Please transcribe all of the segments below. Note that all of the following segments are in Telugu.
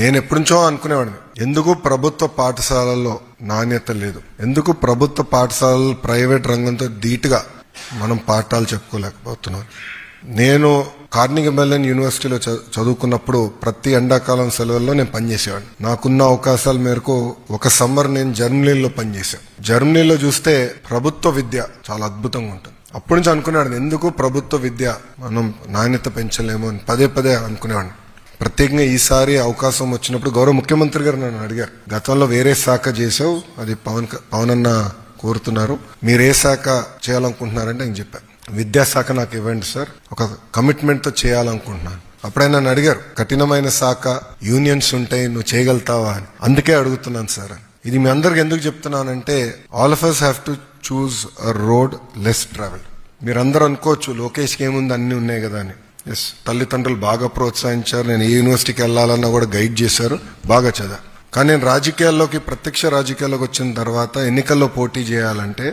నేను ఎప్పుడుంచో అనుకునేవాడిని, ఎందుకు ప్రభుత్వ పాఠశాలల్లో నాణ్యత లేదు, ఎందుకు ప్రభుత్వ పాఠశాలలు ప్రైవేట్ రంగంతో ధీటుగా మనం పాఠాలు చెప్పుకోలేకపోతున్నాం. నేను కార్నిగీ మెల్లన్ యూనివర్సిటీలో చదువుకున్నప్పుడు ప్రతి ఎండాకాలం సెలవుల్లో నేను పనిచేసేవాడిని. నాకున్న అవకాశాల మేరకు ఒక సమ్మర్ నేను జర్మనీలో పనిచేశాను. జర్మనీలో చూస్తే ప్రభుత్వ విద్య చాలా అద్భుతంగా ఉంటుంది. అప్పటి నుంచి అనుకునేవాడిని, ఎందుకు ప్రభుత్వ విద్య మనం నాణ్యత పెంచలేమో అని పదే పదే అనుకునేవాడిని. ప్రత్యేకంగా ఈసారి అవకాశం వచ్చినప్పుడు గౌరవ ముఖ్యమంత్రి గారు నన్ను అడిగారు, గతంలో వేరే శాఖ చేసావు, అది పవన్ అన్న కోరుతున్నారు, మీరు ఏ శాఖ చేయాలనుకుంటున్నారంటే నేను చెప్పాను, విద్యాశాఖ నాకు ఇవ్వండి సార్, ఒక కమిట్మెంట్ తో చేయాలనుకుంటున్నాను. అప్పుడే నన్ను అడిగారు, కఠినమైన శాఖ, యూనియన్స్ ఉంటాయి, నువ్వు చేయగలుగుతావా అని. అందుకే అడుగుతున్నాను సార్. ఇది మీ అందరికి ఎందుకు చెప్తున్నానంటే, all of us have to choose a road less travel. మీరందరూ అనుకోవచ్చు లోకేష్కి ఏముంది, అన్ని ఉన్నాయి కదా అని. ఎస్, తల్లిదండ్రులు బాగా ప్రోత్సహించారు, నేను ఏ యూనివర్సిటీకి వెళ్ళాలన్నా కూడా గైడ్ చేశారు, బాగా చదివా. కానీ నేను రాజకీయాల్లోకి, ప్రత్యక్ష రాజకీయాల్లోకి వచ్చిన తర్వాత ఎన్నికల్లో పోటీ చేయాలంటే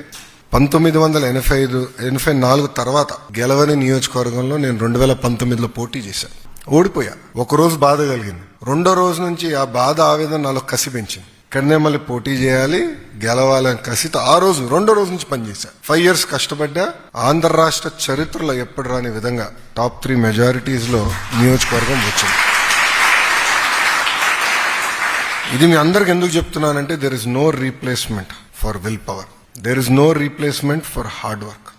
1984 తర్వాత గెలవని నియోజకవర్గంలో నేను 2019లో పోటీ చేశాను. ఓడిపోయా. ఒకరోజు బాధ కలిగింది, రెండో రోజు నుంచి ఆ బాధ, ఆవేదన నాలో కసి పెంచింది. ఇక్కడనే మళ్ళీ పోటీ చేయాలి, గెలవాలని కసితో రెండో రోజు నుంచి పనిచేశా. 5 years కష్టపడ్డా. ఆంధ్ర రాష్ట్ర చరిత్రలో ఎప్పుడు రాని విధంగా టాప్ 3 మెజారిటీస్ లో నియోజకవర్గం వచ్చింది. ఇది మీ అందరికి ఎందుకు చెప్తున్నానంటే, there is no replacement for will power, there is no replacement for hard work.